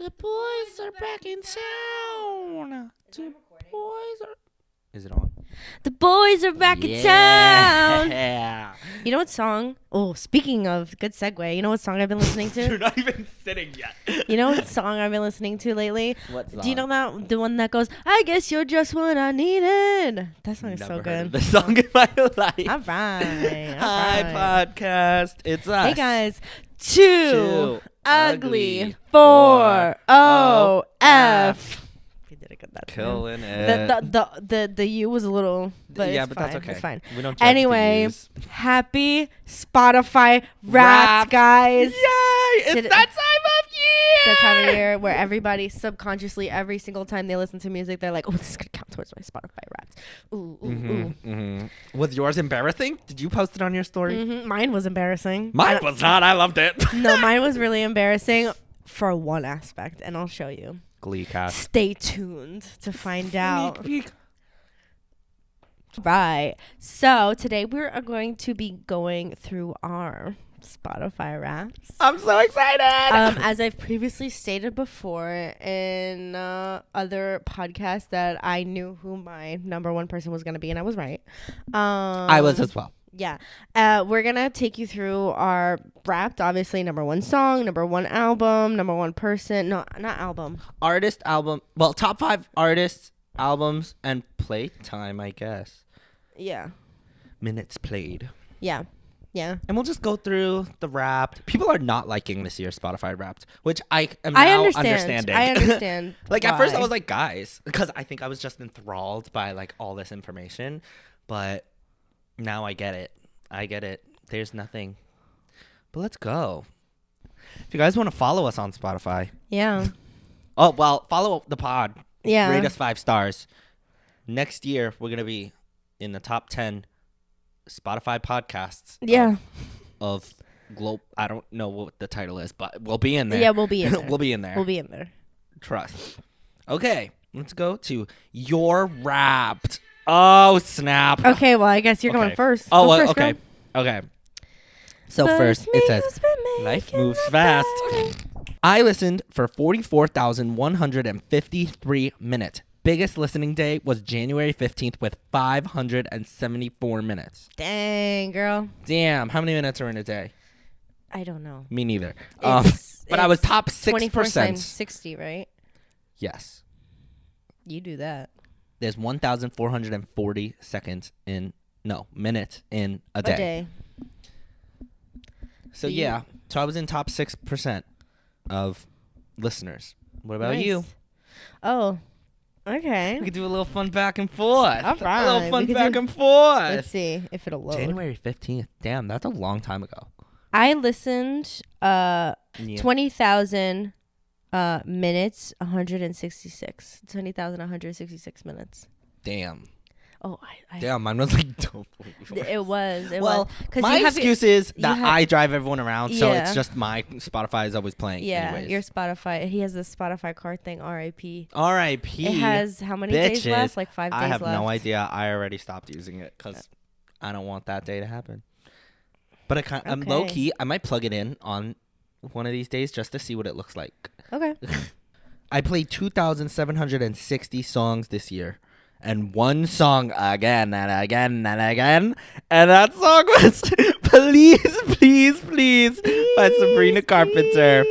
The boys are back in town. The boys are. Is it on? The boys are back in town. Yeah. You know what song? Oh, speaking of good segue, you know what song I've been listening You're to? not even sitting yet. You know what song I've been listening to lately? What song? Do you know that the one that goes, "I guess you're just what I needed"? That song is Never so heard good. of this song in my life. All right. Hi, podcast. It's us. Hey guys, two ugly ugly 4 O O F. We did a good that time. Killing it. The U was a little, but yeah, it's but fine. that's okay. It's fine. We don't judge Anyway, the views. happy Spotify Wrapped. Wrapped, guys. Yay! It's Did it- that time of year. That time of year where everybody subconsciously, every single time they listen to music, they're like, "Oh, this is gonna count towards my Spotify Wrapped." Ooh, ooh, ooh. Was yours embarrassing? Did you post it on your story? Mine was embarrassing. Mine was not. I loved it. No, mine was really embarrassing for one aspect, and I'll show you. Glee cast. Stay tuned to find out. Sneak peek. Right. So today we're going to be going through our Spotify Wraps. I'm so excited. As I've previously stated before in other podcasts that I knew who my number one person was going to be, and I was right. I was as well. Yeah. We're going to take you through our Wrapped, obviously, number one song, number one album, number one person. No, not album. Artist, album. Well, top 5 artists, albums, and playtime, I guess. Yeah. Minutes played. Yeah. Yeah. And we'll just go through the Wrapped. People are not liking this year's Spotify Wrapped, which I am I now understand. understanding. I understand. Like, at first I why. was like, guys, because I think I was just enthralled by, like, all this information. But now I get it. I get it. There's nothing. But let's go. If you guys want to follow us on Spotify. Yeah. Oh, well, follow the pod. Yeah. Rate us 5 stars. Next year, we're going to be in the top 10 Spotify podcasts. Yeah. Of Globe. I don't know what the title is, but we'll be in there. Yeah, we'll be in there. We'll be in there. We'll be in there. Trust. Okay, let's go to Your Wrapped. Oh, snap. Okay, well, I guess you're Okay. going first. Oh, Go well, first, okay. girl. Okay. So first, it says, life moves fast. I listened for 44,153 minutes. Biggest listening day was January 15th with 574 minutes. Dang, girl. Damn, how many minutes are in a day? I don't know. Me neither. It's- But I was it's top 24 6%. times 60, right? Yes. You do that. There's 1,440 minutes in a day. A day. So So you- yeah, so I was in top 6% of listeners. What about Nice. you? Oh, okay. We could do a little fun back and forth. All A right, little we fun could back do- and forth. Let's see if it'll load. January 15th. Damn, that's a long time ago. I listened Yeah. 20,000 minutes, 166. 20,166 minutes. Damn. Oh, I Damn, mine was like double. it was. Well, Cause my you have excuse is you that have- I drive everyone around, so it's Yeah. just my Spotify is always playing. Yeah, anyways. your Spotify. He has the Spotify card thing. R.I.P. R.I.P. It has how many days bitches. left? Like 5 days I have left. no idea. I already stopped using it because I don't want that day to happen. But I'm low Okay. key. I might plug it in on one of these days just to see what it looks like. Okay. I played 2,760 songs this year. And one song again and again and again. And that song was Please, Please, Please by Sabrina Carpenter.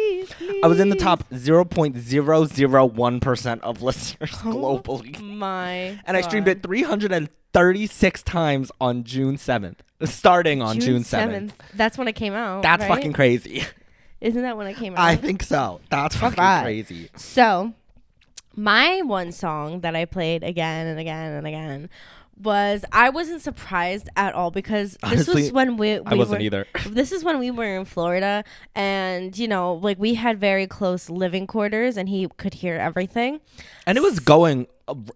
I was in the top 0.001% of listeners globally. My. And I streamed it 336 times on June 7th. Starting on June 7th. That's when it came out. That's right? fucking crazy. Isn't that when it came out? I think so. That's fucking Alright. crazy. So, my one song that I played again and again and again was, I wasn't surprised at all because this Honestly, was when we I wasn't were, either. This is when we were in Florida, and you know, like we had very close living quarters, and he could hear everything. And it was going,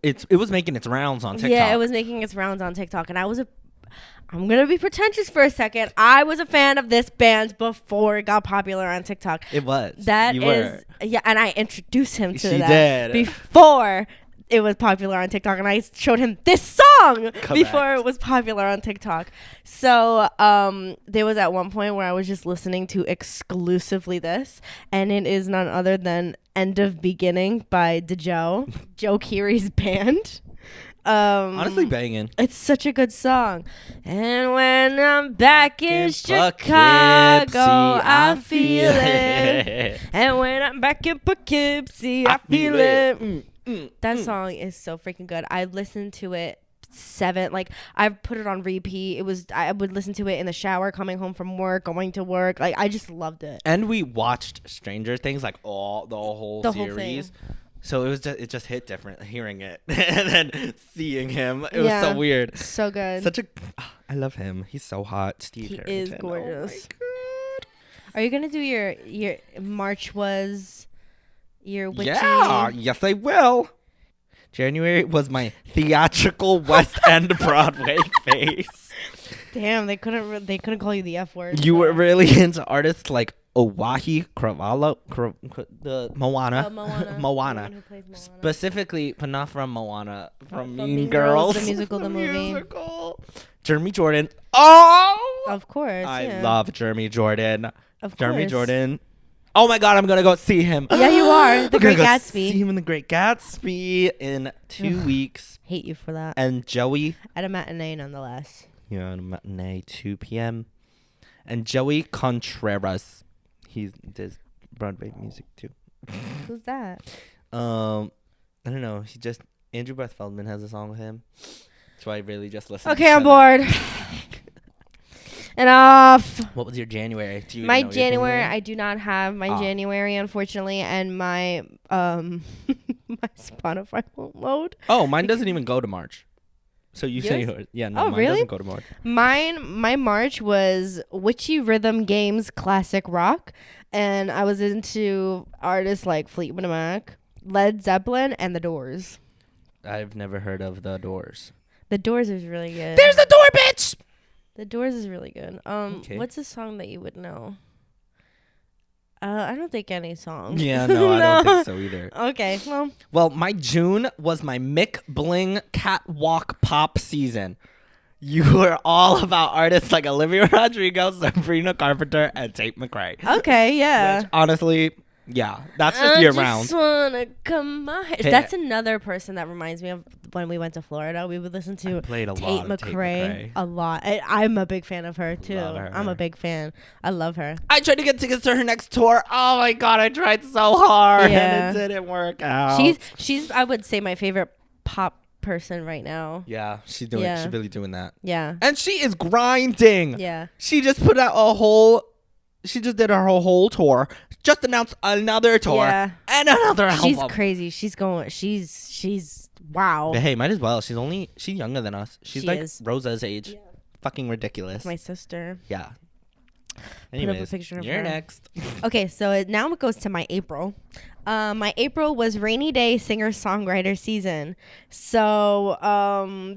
it was making its rounds on TikTok. Yeah, it was making its rounds on TikTok, and I'm gonna be pretentious for a second. I was a fan of this band before it got popular on TikTok. It was. That You is, were. yeah, and I introduced him to She that did. before it was popular on TikTok, and I showed him this song Correct. before it was popular on TikTok. So there was at one point where I was just listening to exclusively this, and it is none other than "End of Beginning" by Joe Keery's band. Honestly, banging. It's such a good song. And when I'm back in Chicago, I feel it. And when I'm back in Poughkeepsie, I feel it. That song is so freaking good. I listened to it I put it on repeat. I would listen to it in the shower, coming home from work, going to work. Like, I just loved it. And we watched Stranger Things, like the whole series. So it just hit different hearing it and then seeing him. It was so weird. So good. I love him. He's so hot. Steve He Harrington. is gorgeous. Oh my God. Are you gonna do your March was your witchy? Yeah, yes I will. January was my theatrical West End Broadway face. Damn, they couldn't call you the F word. You were really into artists like Owahi Cravalho, the Moana. Moana. Who plays Moana. Specifically, but not from Moana, from Mean Mean Girls. Girls, the musical, the movie. Musical. Jeremy Jordan. Oh! Of course. I love Jeremy Jordan. Of Jeremy course. Jordan. Oh my God, I'm going to go see him. Yeah, you are. The I'm gonna Great go Gatsby. See him in The Great Gatsby in 2 weeks. Hate you for that. And Joey. At a matinee, nonetheless. Yeah, on a matinee, 2 p.m. And Joey Contreras. He does Broadway music too. Who's that? I don't know. Andrew Beth Feldman has a song with him. So I really just listened. Okay, I'm bored. Enough. What was your January? Do you My even know your January, I do not have my January, unfortunately, and my my Spotify won't load. Oh, mine doesn't even go to March. So you say Yours? yours. Yeah, no, Oh, mine really? doesn't go to March. My March was Witchy Rhythm Games classic rock, and I was into artists like Fleetwood Mac, Led Zeppelin, and The Doors. I've never heard of The Doors. The Doors is really good. There's the door, bitch! The Doors is really good. Okay. What's a song that you would know? I don't think any song. Yeah, no, I don't think so either. Okay, well. Well, my June was my Mick Bling catwalk pop season. You were all about artists like Olivia Rodrigo, Sabrina Carpenter, and Tate McRae. Okay, yeah. Which, honestly, yeah, that's just year round. I just wanna come on. Hey, That's another person that reminds me of when we went to Florida. We would listen to Played a Tate lot of Tate McRae McRae. a lot. I'm a big fan of her too. Love her. I'm a big fan. I love her. I tried to get tickets to her next tour. Oh my God, I tried so hard Yeah. and it didn't work out. She's I would say my favorite pop person right now. Yeah, she's really doing that. Yeah. And she is grinding. Yeah. She just did her whole tour. Just announced another tour. Yeah. And another album. She's crazy. She's wow. But hey, might as well. She's younger than us. She's She like is. Rosa's age. Yeah. Fucking ridiculous. My sister. Yeah. Put up a Anyways, picture of you're her. next. Okay, so now it goes to my April. My April was rainy day singer-songwriter season. So I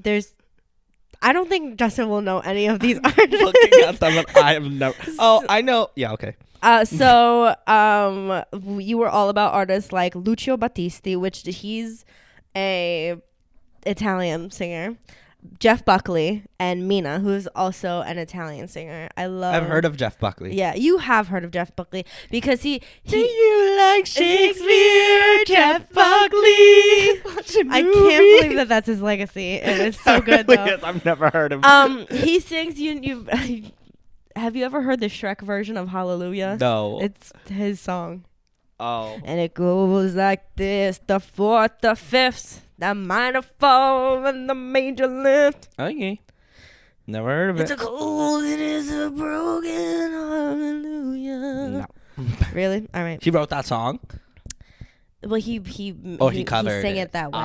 don't think Justin will know any of these artists. Looking at them, and I have no. Oh, I know. Yeah. Okay. You were all about artists like Lucio Battisti, which he's a Italian singer. Jeff Buckley and Mina, who's also an Italian singer. I've heard of Jeff Buckley. Yeah, you have heard of Jeff Buckley because he Do you like Shakespeare, Jeff Buckley? I can't believe that that's his legacy, and it's so good though. Yes, I've never heard of. He sings. You have you ever heard the Shrek version of Hallelujah? No. It's his song. Oh. And it goes like this: the fourth, the fifth, the minor fall, and the major lift. Okay. Never heard of It's it. a cold, it is a broken hallelujah. No. Really? All right. He wrote that song. Well, he covered he sang it that way.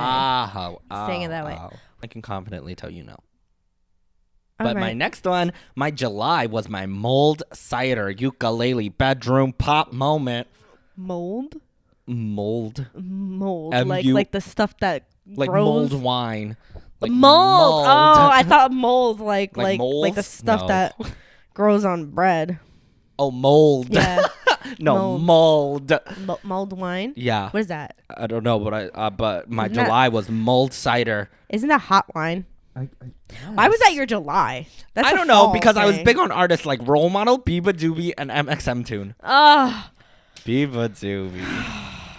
Sang it that way. I can confidently tell you no. All But my right. next one, my July, was my Mold Cider Ukulele Bedroom Pop Moment. Mold, Mold. like the stuff that Like grows. mold wine. Like mold. Oh, I thought mold like Like the moles? stuff No. that grows on bread. Oh, mold. Yeah. No, mold. Mulled wine. Yeah. What is that? I don't know, but my Isn't that- July was mulled cider. Isn't that hot wine? Why was that your July? That's I a don't know fall because I was thing. big on artists like Role Model, Biba Doobie, and MXM Tune. Oh, Biba Doobie.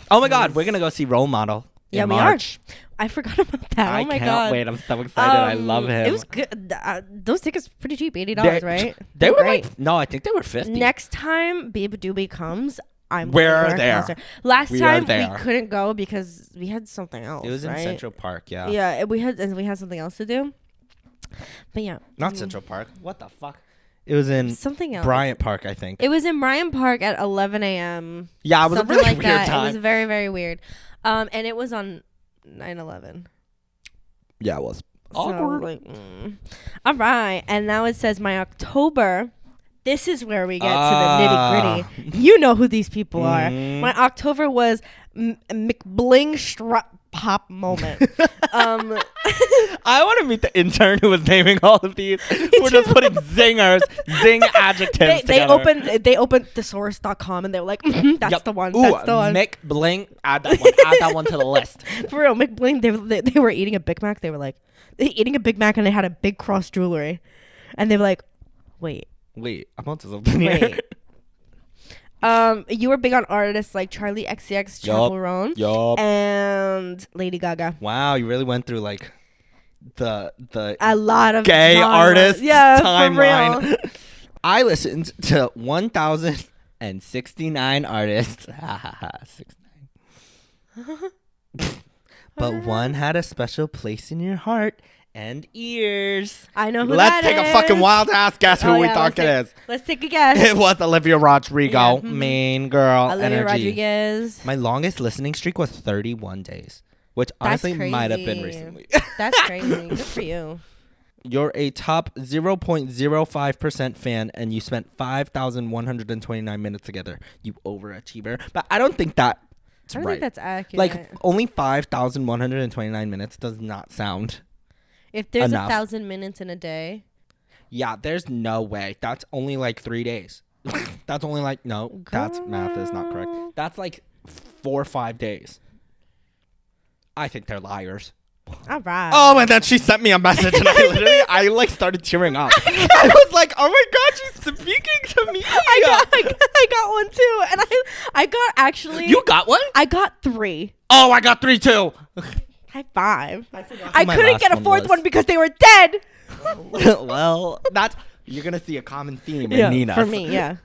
Oh my God, we're gonna go see Role Model. yeah, in we March. are. I forgot about that. I oh my can't god. wait. I'm so excited. I love him. It was good. Those tickets pretty cheap, $80, They- right? They They're were great. like no, I think they were 50. Next time Biba Doobie comes, We're going to a there. concert. Last We are time there. we couldn't go because we had something else. It was in right? Central Park, yeah. Yeah, we had something else to do. But yeah, Not Central Park. What the fuck? It was in something else. Bryant Park, I think. It was in Bryant Park at 11 a.m. Yeah, it was something a really like weird that. time. It was very, very weird. And it was on 9/11. Yeah, it was. So, Awkward. like, all right, and now it says my October. This is where we get to the nitty gritty. You know who these people are. Mhm. My October was McBling strut pop moment. I want to meet the intern who was naming all of these. We're just putting zingers, zing adjectives they together. opened thesaurus.com and they were like, that's Yep. the one. Ooh, That's the one. Mick Bling. Add that one. Add that one to the list. For real, McBling. They were eating a Big Mac. They were like, eating a Big Mac and they had a big cross jewelry, and they were like, wait. Wait, I'm onto something here. Wait. You were big on artists like Charlie XCX, Chappell Roan, Yup. and Lady Gaga. Wow, you really went through like the A lot of gay genres. artists yeah, timeline. For real. I listened to 1,069 artists. 69. But one had a special place in your heart and ears. I know who Let's that take a is. fucking wild ass guess who Oh, we yeah, think it is. Let's take a guess. It was Olivia Rodrigo. Yeah, mhm. Main girl. Olivia energy. Rodriguez. My longest listening streak was 31 days, which That's honestly might have been crazy. recently. That's crazy. Good for you. You're a top 0.05% fan and you spent 5,129 minutes together. You overachiever. But I don't think that's I don't right. think that's accurate. Like, only 5,129 minutes does not sound. if there's enough. 1,000 minutes in a day, Yeah, there's no way. That's only like 3 days. That's only like, no, that's math is not correct. Girl. That's like 4 or 5 days. I think they're liars. all right. Oh, and then she sent me a message, and I like started tearing up. I was like, oh my God, she's speaking to me. I got one too, and I got actually. You got one? I got 3. Oh, I got 3 too. High 5. I I couldn't get a 4th one because they were dead. Well, that's you're gonna see a common theme in Nina. for me, yeah.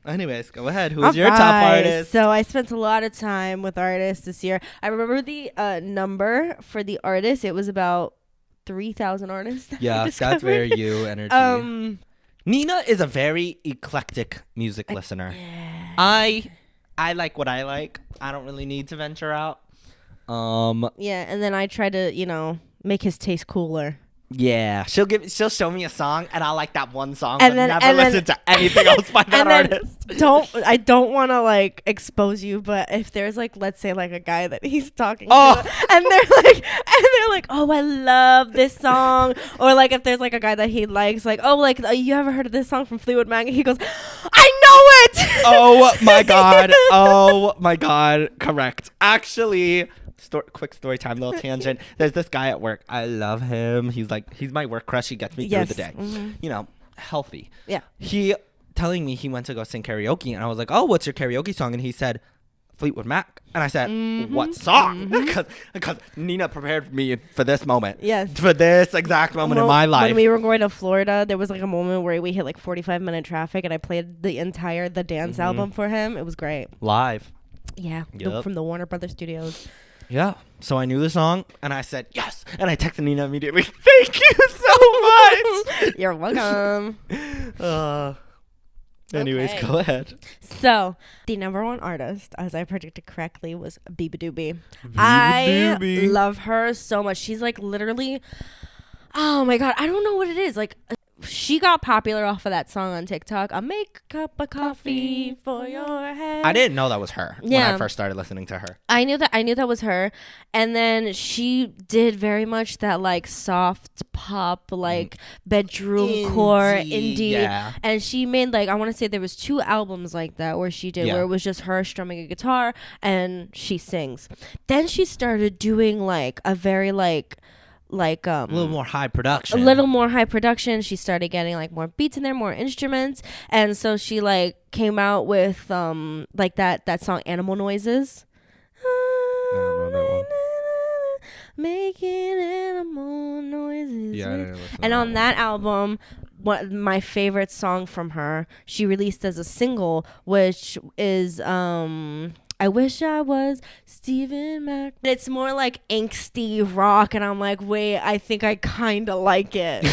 Anyways, go ahead. Who's your top artist? So I spent a lot of time with artists this year. I remember the number for the artists. It was about 3,000 artists. that I Yeah, that's discovered. very you energy. Nina is a very eclectic music listener. Yeah. I like what I like. I don't really need to venture out. Yeah, and then I try to, make his taste cooler. Yeah, she'll show me a song and I'll like that one song, And but then- never and then- listen to anything else by that And then artist. I don't want to like expose you, but if there's like, let's say like a guy that he's talking Oh. to, and they're like, oh, I love this song, or like if there's like a guy that he likes, like, oh, like you ever heard of this song from Fleetwood Mac? And he goes, I know it. Oh my God! Oh my God! Correct. Actually. Quick story time, little tangent. There's this guy at work. I love him. He's my work crush. He gets me through the day. Mhm. Healthy. Yeah. He telling me he went to go sing karaoke, and I was like, "Oh, what's your karaoke song?" And he said, "Fleetwood Mac." And I said, "What song?" Because Nina prepared me for this moment. Yes. For this exact moment in my life. When we were going to Florida, there was like a moment where we hit like 45-minute traffic, and I played the dance album for him. It was great. Live. Yeah, Yep. from the Warner Brothers Studios. Yeah. So I knew the song, and I said yes, and I texted Nina immediately. Thank you so much. You're welcome. Anyways, Okay. go ahead. So, the number one artist, as I predicted correctly, was Biba Doobie. I love her so much. She's like literally, oh my God, I don't know what it is. Like, she got popular off of that song on TikTok. I'll make a cup of coffee for your head. I didn't know that was her when I first started listening to her. I knew that was her. And then she did very much that like soft pop, like bedroom core indie. Yeah. And she made like, I want to say there was 2 albums like that where she did where it was just her strumming a guitar and she sings. Then she started doing like a very like a little more high production. She started getting like more beats in there, more instruments, and so she like came out with like that song Animal Noises. I don't know that one. Making animal noises. Yeah, I didn't listen to and that on one. that album, what my favorite song from her, she released as a single, which is I Wish I Was Stephen Mac. It's more like angsty rock, and I'm like, wait, I think I kind of like it.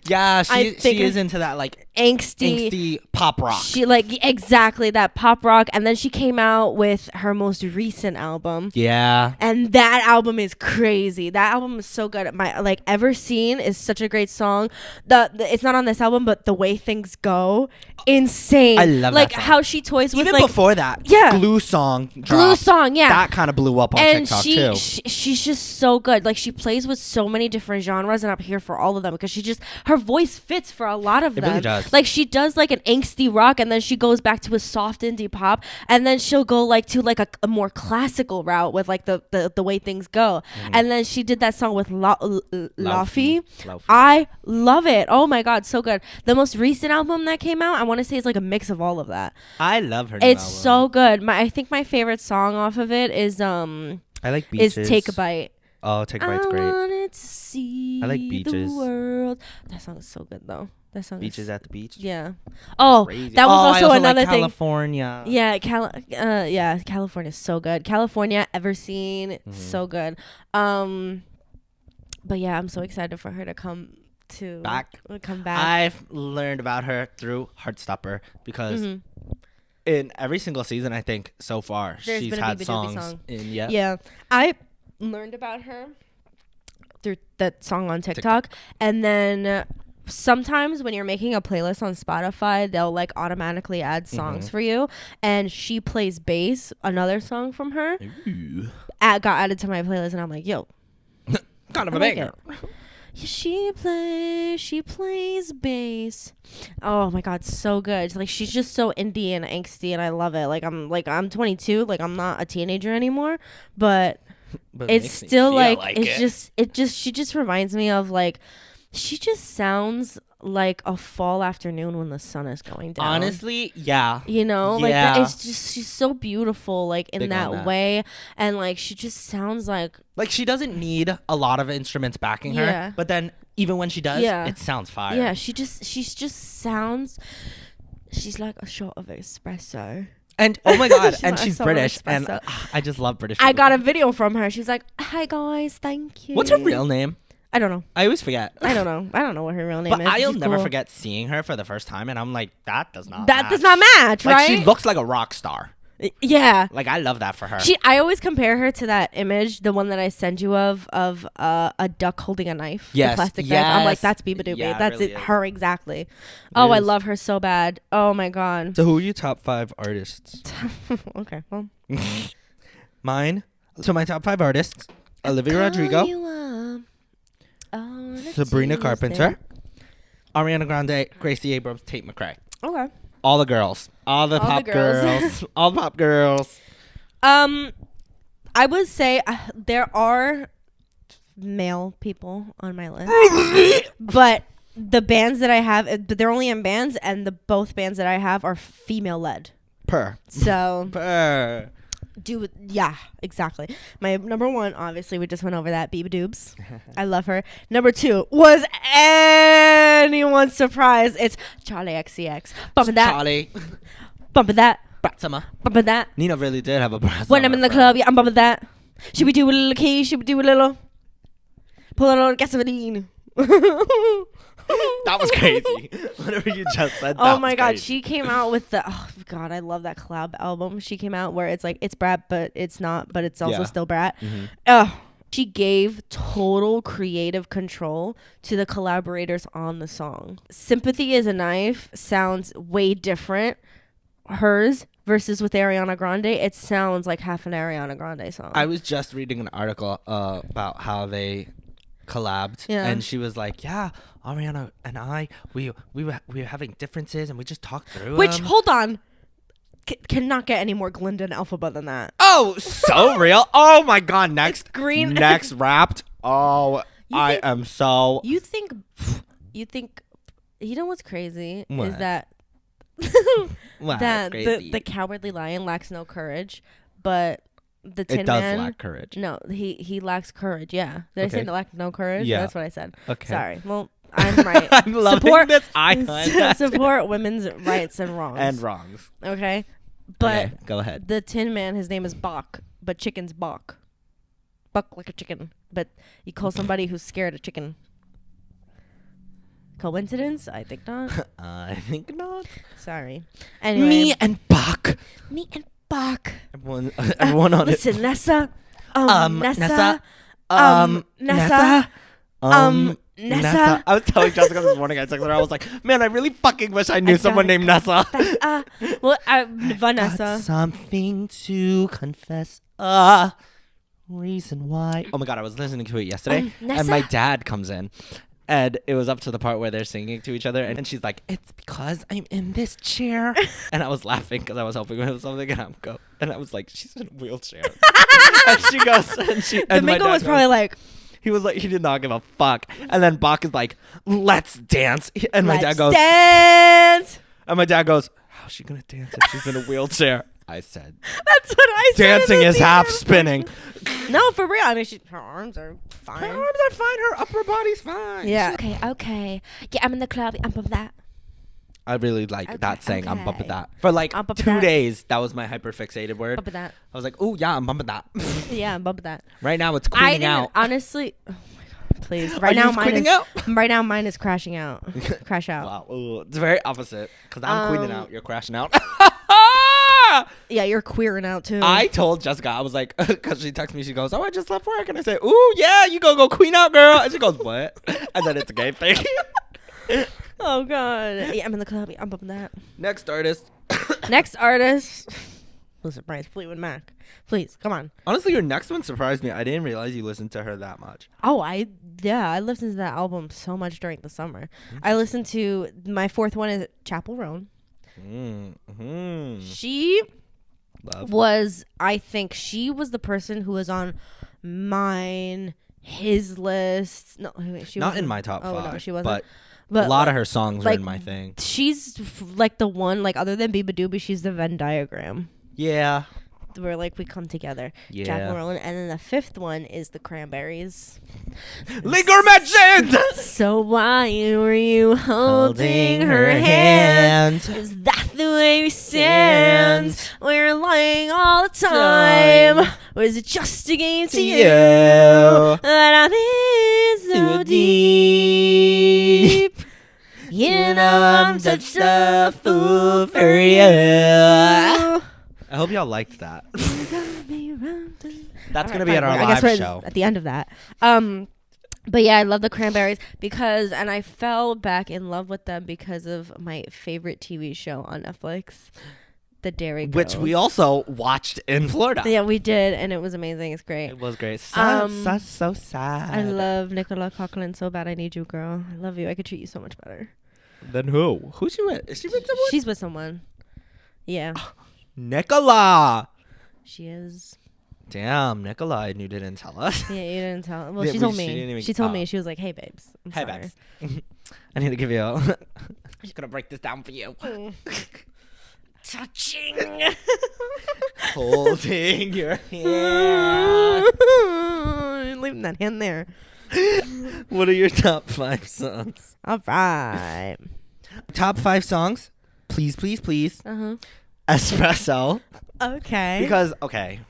Yeah, she is into that like angsty pop rock. She like exactly that pop rock, and then she came out with her most recent album. Yeah. And that album is crazy. That album is so good. My like Ever Seen is such a great song. The it's not on this album, but The Way Things Go, insane. I love like that song. how she toys with Even like before that, Yeah. Glue song dropped. Glue song, yeah. That kind of blew up on and TikTok too. she's just so good. Like she plays with so many different genres, and I'm here for all of them because her voice fits for a lot of It them. really does. Like she does like an angsty rock, and then she goes back to a soft indie pop, and then she'll go like to like a more classical route with like the Way Things Go. And then she did that song with Laufey. I love it. Oh my god, so good. The most recent album that came out, I want to say, is like a mix of all of that. I love her. New It's album. so good. I think my favorite song off of it is I like Beaches. is Take a Bite. Oh, Take a Bite's great. I wanted to see I like Beaches. the world. That song is so good though. That song Beaches is, at the beach. yeah. Oh, Crazy. that was I also like another thing. California. Yeah, California's so good. California, Ever Seen, so good. But yeah, I'm so excited for her to come back. I've learned about her through Heartstopper because in every single season, I think so far, There's she's been a had Biba Doobie songs. song. Yeah. Yeah, I learned about her through that song on TikTok. And then sometimes when you're making a playlist on Spotify, they'll like automatically add songs for you, and she plays bass, another song from her got added to my playlist, and I'm like, yo, kind of I a like banger. it. She plays bass. Oh my god, so good. Like she's just so indie and angsty, and I love it. I'm 22, like I'm not a teenager anymore, but But it's makes me still feel like it. she just reminds me of like, she just sounds like a fall afternoon when the sun is going down. Honestly, yeah. You know, like Yeah. it's just, she's so beautiful, like in Big on that that. way, and like she just sounds like, Like she doesn't need a lot of instruments backing Yeah. her, but then even when she does, Yeah. it sounds fire. yeah, she just sounds, she's like a shot of espresso. And oh my god, She's and like she's someone British, and espresso. I just love British. I people. got a video from her. She's like, "Hi guys, thank you." What's her real name? I don't know. I always forget. I don't know what her real name But is. I'll She's never cool. forget seeing her for the first time, and I'm like, that does not. That match. does not match, Like right? she looks like a rock star. Yeah. Like I love that for her. I always compare her to that image, the one that I send you of a duck holding a knife, the Yes, plastic knife. I'm like, yes. that's Biba Doobie. Yeah, it That's really it, is. her exactly. Oh, I is. love her so bad. Oh my god. So who are your top 5 artists? Okay, well. Mine. So my top 5 artists: Olivia Rodrigo, Sabrina Carpenter, Ariana Grande, Gracie Abrams, Tate McRae. Okay. All the girls. All the All the pop girls. girls. All the pop girls. I would say there are male people on my list, but the bands that I have, they're only in bands, and both bands that I have are female led. Per. So Per. yeah, exactly. My number 1, obviously, we just went over that, Biba Doobs. I love her. Number 2 was anyone's surprise. It's Charlie XCX. Bumping that, Charlie. bumping that, Brat Summer. bumping that. Nina really did have a brat When summer, I'm in the bro. club, yeah, I'm bumping that. Should we do a little key? Should we do a little? Pull a little gasoline. That was crazy. Whatever you just said. Oh that my was god, crazy. she came out with oh god, I love that collab album. She came out where it's like it's Brat, but it's not, but it's also Yeah. still Brat. Mhm. Oh, She gave total creative control to the collaborators on the song. Sympathy is a Knife sounds way different. Hers versus with Ariana Grande, it sounds like half an Ariana Grande song. I was just reading an article about how they collabed, and she was like, "Yeah, Ariana and I, we were having differences, and we just talked through Which, them." hold on, cannot get any more Glinda and Elphaba than that. Oh, so real! Oh my God! Next, green. Next, Wrapped. Oh, I am so. You think? You know what's crazy What? is that Wow, that that's crazy. the Cowardly Lion lacks no courage, but the Tin It does Man lack courage. No, he lacks courage. Yeah, did I say Okay. lack no courage? Yeah. That's what I said. Okay. Sorry. Well, I'm right. I'm loving Support- this icon. Support women's rights and wrongs. And wrongs. Okay, but Okay, go ahead. the Tin Man, his name is Bok, but chicken's Bok. Buck like a chicken, but you call somebody who's scared a chicken. Coincidence? I think not. I think not. Sorry. Anyway, Me and Bach. me and Bok. Everyone on Listen, it. Nessa. Nessa. Nessa. Nessa. I was telling Jessica this morning, I texted her, I was like, man, I really fucking wish I knew someone named Nessa. Well, Got Vanessa. something to confess. Reason why. Oh my God, I was listening to it yesterday, and my Nessa. dad comes in. And it was up to the part where they're singing to each other, and she's like, "It's because I'm in this chair," and I was laughing because I was helping with something, and I was like, "She's in a wheelchair," and she goes, and my Domingo dad was goes- probably like, he was like, he did not give a fuck, and then Bach is like, "Let's dance," and my dad goes, dance. and my dad goes, "How's she gonna dance if she's in a wheelchair?" I said, That's what I said. "Dancing in the is half theater. spinning. No, for real. I mean, her arms are fine. Her arms are fine. Her upper body's fine." Yeah. Okay. Yeah, I'm in the club. I'm from that. I really like Okay, that saying. I'm bumping okay. that for like I'm bumping 2 that. days. That was my hyperfixated word. Bumping that. I was like, "Oh yeah, I'm bumping that." Yeah, I'm bumping that. Right now, it's I queening didn't out. honestly. Oh my God, please. Are Right now, you mine queening is. out? Right now, mine is crashing out. Crash out. Wow, ooh, it's very opposite. Cause I'm queening out, you're crashing out. Yeah, you're queering out too. I told Jessica, I was like, cause she texted me, she goes, "Oh, I just left work," and I said, "Ooh yeah, you go queen out, girl," and she goes, "What?" And then it's a gay thing. Oh God. Yeah, I'm in the club. I'm bumping that. Next artist. Next artist. Listen, Bryce, Fleetwood Mac. Please, come on. Honestly, your next one surprised me. I didn't realize you listened to her that much. Oh, I listened to that album so much during the summer. I listened to my fourth one is Chapel Roan. Mm-hmm. She Love. was, I think, she was the person who was on mine, his list. No, wait, she Not wasn't. in my top Oh, five. no, she wasn't. But a lot of her songs were like, in my thing. She's like the one, like other than Biba Doobie, she's the Venn diagram. Yeah. Where like we come together. Yeah. Chapel Roan. And then the fifth one is the Cranberries. Linger mentioned. So why were you holding her hand? Is that the way we stand? We're lying all the time. Was it just a game to you? That I'm in so deep. You know I'm such a fool for you. I hope y'all liked that. That's gonna Alright, be at fine, our I guess live we're show. at the end of that. But yeah, I love the Cranberries because, and I fell back in love with them because of my favorite TV show on Netflix, The Dairy Girls. Which we also watched in Florida. Yeah, we did, and it was amazing. It's great. It was great. Um, So sad. I love Nicola Coughlan so bad. I need you, girl. I love you. I could treat you so much better. Then who? Who's she with? Is she with someone? She's with someone. Yeah, Nicola. she is. Damn, Nicola, and you didn't tell us. Yeah, you didn't tell. Well, Yeah, she we- told she me. didn't even- She told oh. me. She was like, "Hey, babes. I'm Hey, sorry." babes. I need to give you a... I'm just gonna break this down for you. Touching. Holding your hand. Leaving that hand there. What are your top 5 songs? All right. Top 5 songs? Please, please, please. Uh-huh. Espresso. Okay. Because, okay.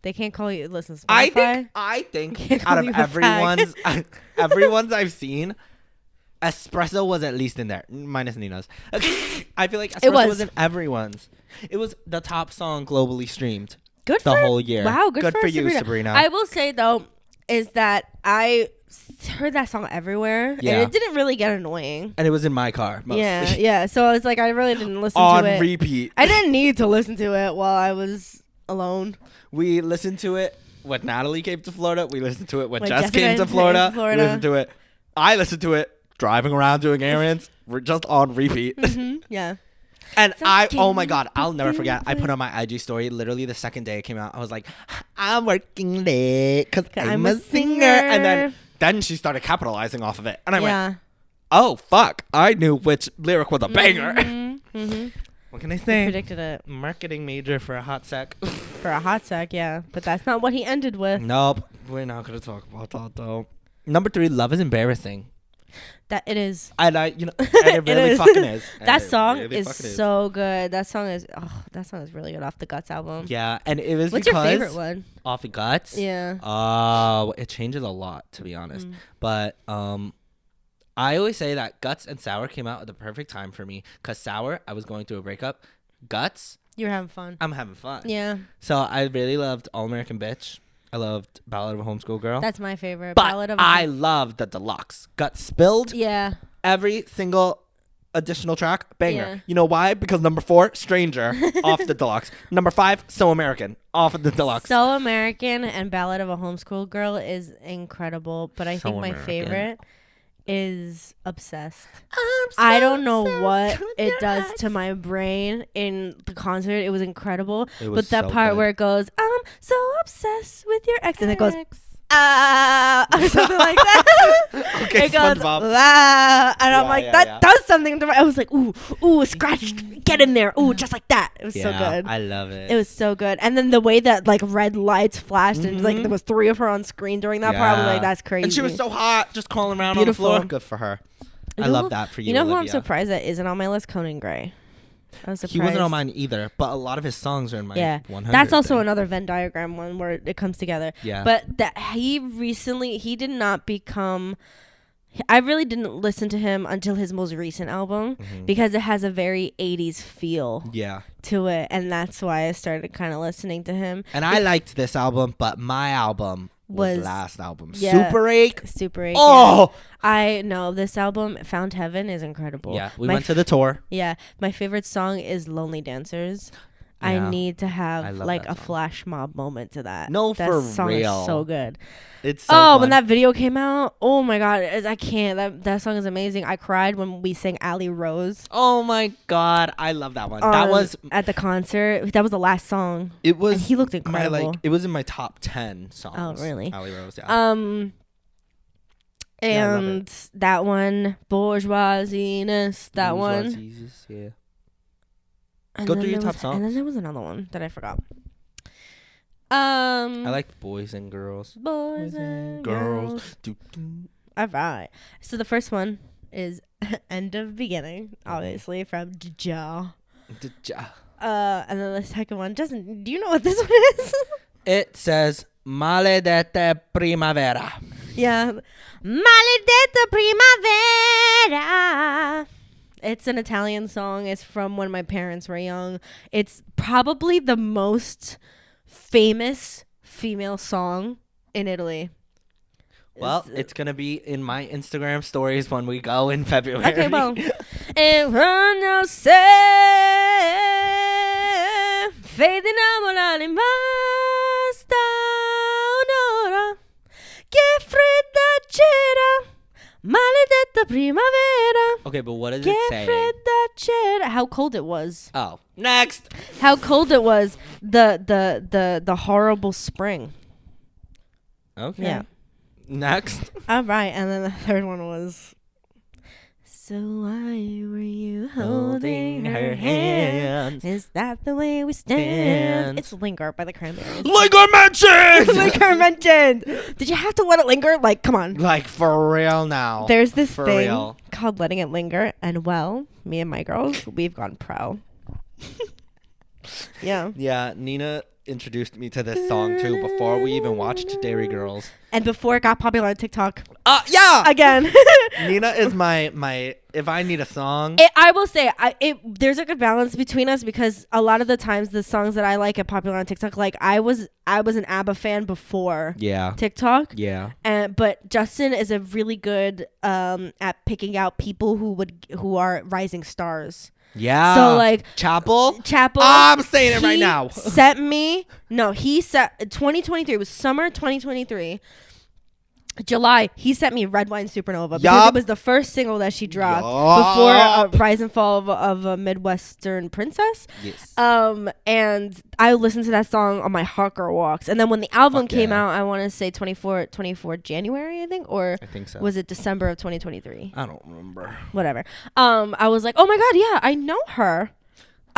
They can't call you. Listen, I Spotify. think Can't out call of you a fag. everyone's I've seen, Espresso was at least in there, minus Nina's. I feel like Espresso was in everyone's. It was the top song globally streamed Good the for whole year. Wow, good for you, Sabrina. Sabrina. I will say though, is that I heard that song everywhere, Yeah. and it didn't really get annoying. And it was in my car mostly. Yeah. So it's like I really didn't listen On to it. repeat. I didn't need to listen to it while I was alone. We listened to it when Natalie came to Florida. We listened to it when When Jess Jessica came to came to Florida. Florida. We listened to it. I listened to it driving around doing errands. We're just on repeat. Yeah. And oh my God, I'll never forget. I put on my IG story literally the second day it came out. I was like, I'm working late because I'm a singer. And then she started capitalizing off of it. And I went, oh, fuck. I knew which lyric was a banger. What can I say? Predicted it. Marketing major for a hot sec. For a hot sec, yeah. But that's not what he ended with. Nope. We're not going to talk about that though. Number 3, Love is Embarrassing. That it is. And and it really is. fucking is. That And it song really is fucking so good. That song is really good off the Guts album. Yeah, and it was What's because your favorite one? off of Guts. Yeah. It changes a lot to be honest. But I always say that Guts and Sour came out at the perfect time for me because Sour, I was going through a breakup. Guts, You're having fun. I'm having fun. Yeah. So I really loved All American Bitch. I loved Ballad of a Homeschool Girl. That's my favorite. But I loved the deluxe. Guts Spilled. Yeah. Every single additional track, banger. Yeah. You know why? Because number 4, Stranger, off the deluxe. Number 5, So American, off of the deluxe. So American and Ballad of a Homeschool Girl is incredible, but I think my favorite is Obsessed. I don't know what it does to my brain in the concert. It was incredible. But that part where it goes, I'm so obsessed with your ex, and it goes, or something like that. Okay, it goes, SpongeBob. and I'm like, that does something to my. I was like, ooh, scratch, get in there, ooh, just like that. It was so good. I love it. It was so good. And then the way that like red lights flashed and like there was 3 of her on screen during that part, I was like, that's crazy. And she was so hot, just crawling around Beautiful. on the floor. Good for her. I love that for you. You know who I'm Olivia. surprised that isn't on my list? Conan Gray. I was surprised. He wasn't on mine either, but a lot of his songs are in my 100. That's also another Venn diagram one where it comes together. Yeah. But that he did not become. I really didn't listen to him until his most recent album because it has a very 80s feel to it. And that's why I started kind of listening to him. And I liked this album, but my album was last album. Yeah. Super 8. Super 8. Oh! Yeah. I know this album, Found Heaven, is incredible. Yeah, we went to the tour. Yeah. My favorite song is Lonely Dancers. Yeah. I need to have like a song. flash mob moment to that. No, that for song real. is so good. It's so fun. When that video came out, oh my God, I can't. That song is amazing. I cried when we sang Alley Rose. Oh my God, I love that one. That was at the concert. That was the last song. It was. And he looked incredible. It was in my top 10 songs. Oh really? Alley Rose. Yeah. And that one, Bourgeoisiness. That one. Jesus, yeah. And Go then through your there top was- And then songs. there was another one that I forgot. I like Boys and Girls. Boys and Girls. Girls. Do, do. All right. So the first one is End of Beginning, obviously, from Ja. And then the second one, Justin, do you know what this one is? It says Maledette Primavera. Yeah. Maledetta Primavera. It's an Italian song. It's from when my parents were young. It's probably the most famous female song in Italy. Well, it's going to be in my Instagram stories when we go in February. Okay, well. E quando sei fede innamorare basta un'ora che fredda c'era maledetta primavera. Okay, but what does Che it say? fredda c'era. How cold it was. Oh, next. How cold it was. The horrible spring. Okay. Yeah. Next. All right, and then the third one was. So why were you holding her hand? Is that the way we stand? It's Linger by the Cranberries. Linger mentioned! Linger mentioned. Did you have to let it linger? Like, come on. Like, for real now. There's this For thing real. called Letting It Linger, and well, me and my girls, we've gone pro. Yeah. Yeah, Nina introduced me to this song too before we even watched Dairy Girls. And before it got popular on TikTok. Yeah. Again. Nina is my if I need a song. I will say there's a good balance between us because a lot of the times the songs that I like are popular on TikTok. Like I was an ABBA fan before TikTok. Yeah. But Justin is a really good at picking out people who are rising stars. Yeah. So like Chapel. I'm saying it right now. He sent 2023. It was summer 2023. July, he sent me Red Wine Supernova because it was the first single that she dropped before Rise and Fall of a Midwestern Princess. Yes. And I listened to that song on my hot girl walks. And then when the album came out, I want to say 24 January, I think, or I think so. Was it December of 2023? I don't remember. Whatever. I was like, oh my God, yeah, I know her.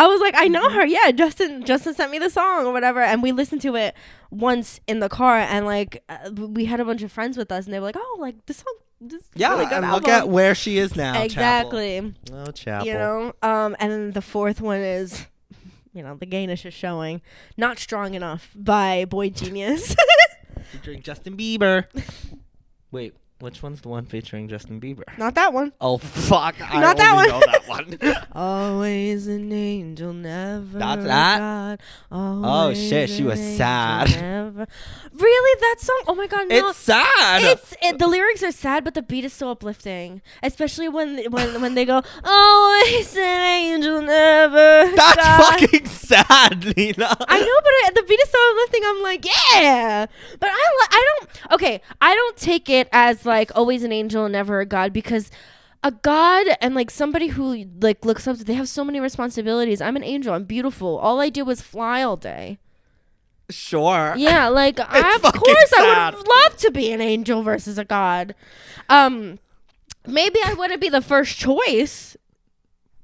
I was like, I know her. Yeah, Justin sent me the song or whatever. And we listened to it once in the car. And like, we had a bunch of friends with us. And they were like, oh, like this song. This really good and album. look at where she is now. Exactly. Chapel. Oh, Chapel. You know? And then the fourth one is, the gayness is showing. Not Strong Enough by Boy Genius. Featuring Justin Bieber. Wait. Which one's the one featuring Justin Bieber? Not that one. Oh, fuck. I Not that only one. know that one. Always an angel, never That's that? God. Oh, shit. She was sad. Really? That song? Oh, my God. No. It's sad. The lyrics are sad, but the beat is so uplifting. Especially when they go, always an angel, never That's God. fucking sad, Nina. I know, but the beat is so uplifting. I'm like, yeah. But I don't take it as like always an angel and never a god, because a god and like somebody who like looks up to, they have so many responsibilities. I'm an angel. I'm beautiful. All I do is fly all day. Sure. Yeah, like of fucking course sad. I would love to be an angel versus a god. Maybe I wouldn't be the first choice.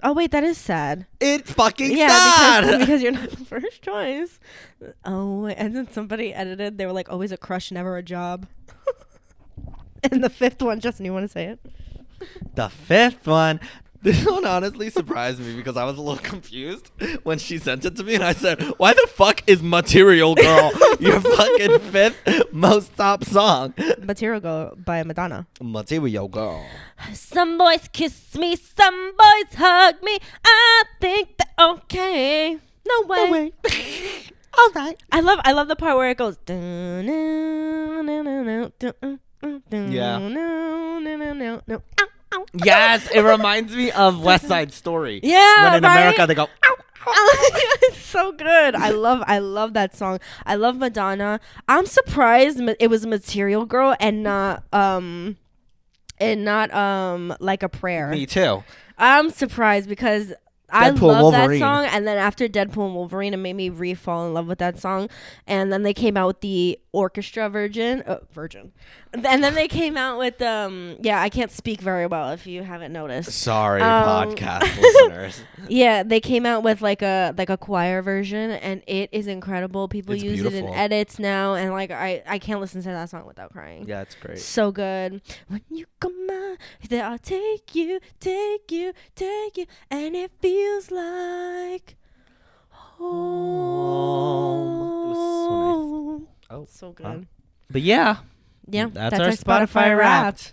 Oh wait, that is sad. It's fucking sad. Because you're not the first choice. Oh, and then somebody edited. They were like, always a crush, never a job. And the fifth one, Justin, you want to say it? The fifth one. This one honestly surprised me because I was a little confused when she sent it to me, and I said, why the fuck is Material Girl your fucking fifth most top song? Material Girl by Madonna. Material Girl. Some boys kiss me, some boys hug me. I think they're okay. No way. All right. I love the part where it goes. Yeah. Yes, it reminds me of West Side Story. Yeah, when in America they go. Ow, ow. It's so good. I love that song. I love Madonna. I'm surprised it was Material Girl and not Like a Prayer. Me too. I'm surprised because I Deadpool, love Wolverine. that song, and then after Deadpool and Wolverine, it made me re-fall in love with that song. And then they came out with the orchestra version, and then they came out with I can't speak very well if you haven't noticed. Sorry, podcast listeners. Yeah, they came out with like a choir version, and it is incredible. People use it in edits now, and like I can't listen to that song without crying. Yeah, it's great. So good. When you come out, I'll take you, and it feels like home. It was so nice. Oh, So good. huh? But yeah, That's our our Spotify Wrapped.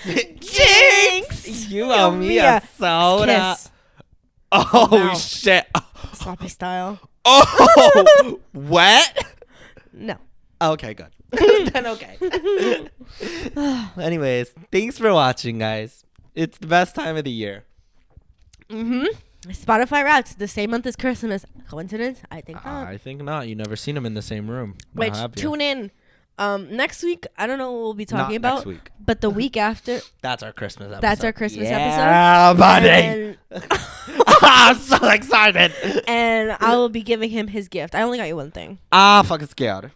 Jinx! You owe me a soda. Kiss. Oh Wow. shit! Sloppy style. Oh, wet. No. Okay, good. Then okay. Anyways, thanks for watching, guys. It's the best time of the year. Spotify Wrapped. The same month as Christmas. Coincidence? I think not. I think not. You never seen them in the same room. Which, tune in. Next week, I don't know what we'll be talking Not about. next week. But the week after, That's our Christmas episode. that's our Christmas Yeah, episode. buddy. And, I'm so excited. and I will be giving him his gift. I only got you one thing. Fucking scared.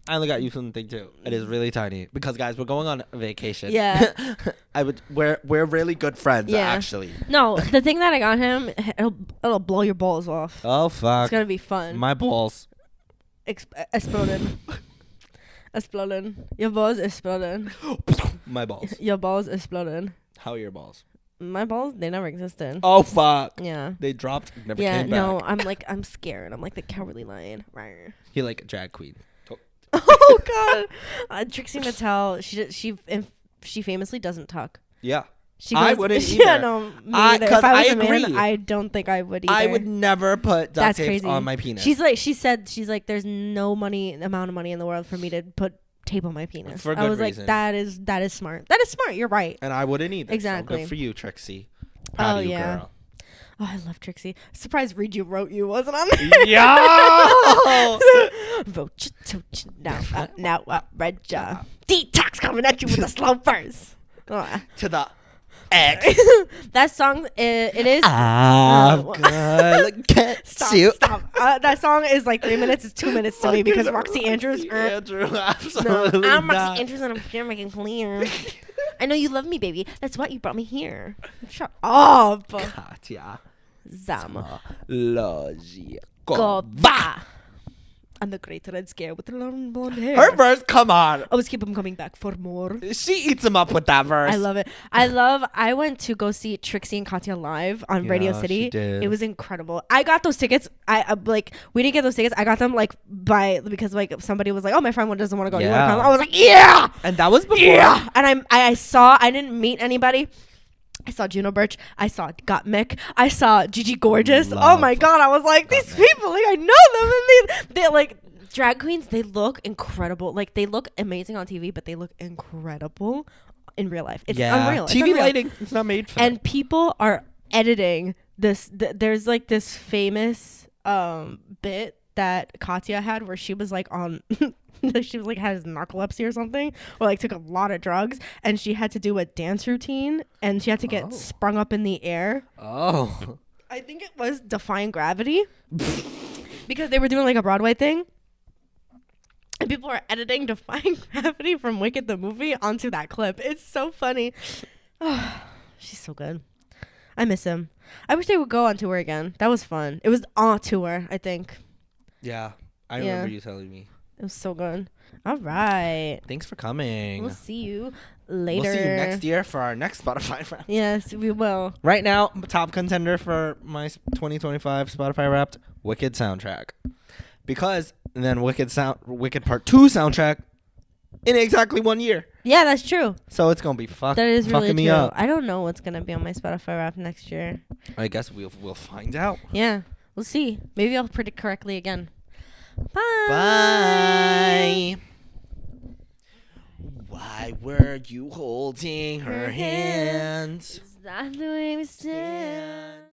I only got you something too. It is really tiny because, guys, we're going on vacation. Yeah. We're really good friends, Yeah. actually. No, the thing that I got him, it'll blow your balls off. Oh It's fuck! gonna be fun. My balls. Exploding. Exploding. Your balls exploding. My balls. Your balls exploding. How are your balls? My balls, they never existed. Oh fuck. Yeah. They dropped. Never Yeah, came back. no, I'm scared. I'm like the cowardly lion. Rawr. He like a drag queen. Oh God, Trixie Mattel. She famously doesn't tuck. Yeah. She I goes, wouldn't Yeah, either. no, me I- neither. 'cause If I was I a man, agree. I don't think I would either. I would never put duct That's tapes crazy. on my penis. She's like, there's no amount of money in the world for me to put tape on my penis. For I good was reason. like, that is smart. That is smart. You're right. and I wouldn't either. Exactly. So good for you, Trixie. Proud of you, yeah. girl. Oh, I love Trixie. Surprised Read You Wrote You wasn't on there. Yo! Vote you, now, Red Ja. Detox coming at you with a slow verse. Oh. To the X. That song, it is. I'm Uh, gonna get Stop, you. stop. That song is like 3 minutes. It's 2 minutes to me because Roxy Andrews. Andrew, No, absolutely I'm not. Roxy Andrews and I'm here making clear. I know you love me, baby. That's why you brought me here. Shut up. Katya. Zama. Logia. Gova. I'm the great red scare with the long blonde hair. Her verse, come on. Always keep him coming back for more. She eats him up with that verse. I love it. I went to go see Trixie and Katya live on Radio Yeah, City. she did. It was incredible. I got those tickets. I like we didn't get those tickets. I got them like because like somebody was like, "Oh, my friend doesn't want to go. You want Yeah. to come?" I was like, "Yeah, And that was before. yeah." And I didn't meet anybody. I saw Juno Birch. I saw Gottmik. I saw Gigi Gorgeous. Oh Love my God. I was like, these Gottmik. people, like I know them. And they like drag queens. They look incredible. Like they look amazing on TV, but they look incredible in real life. It's unreal. It's TV unreal. lighting. It's not made for that. And people are editing this. There's like this famous bit that Katya had where she was like on she was like has narcolepsy or something, or like took a lot of drugs, and she had to do a dance routine and she had to get sprung up in the air. Oh. I think it was Defying Gravity because they were doing like a Broadway thing. And people are editing Defying Gravity from Wicked the movie onto that clip. It's so funny. She's so good. I miss him. I wish they would go on tour again. That was fun. It was on tour, I think. Yeah. I Yeah. remember you telling me. It was so good. All right. Thanks for coming. We'll see you later. We'll see you next year for our next Spotify Wrapped. Yes, we will. Right now, top contender for my 2025 Spotify Wrapped, Wicked soundtrack. Because then Wicked Part 2 soundtrack in exactly 1 year. Yeah, that's true. So it's going to be That is really fucking me true. up. I don't know what's going to be on my Spotify Wrapped next year. I guess we'll find out. Yeah, we'll see. Maybe I'll predict correctly again. Bye. Bye. Why were you holding her hands? Is that the way we stand?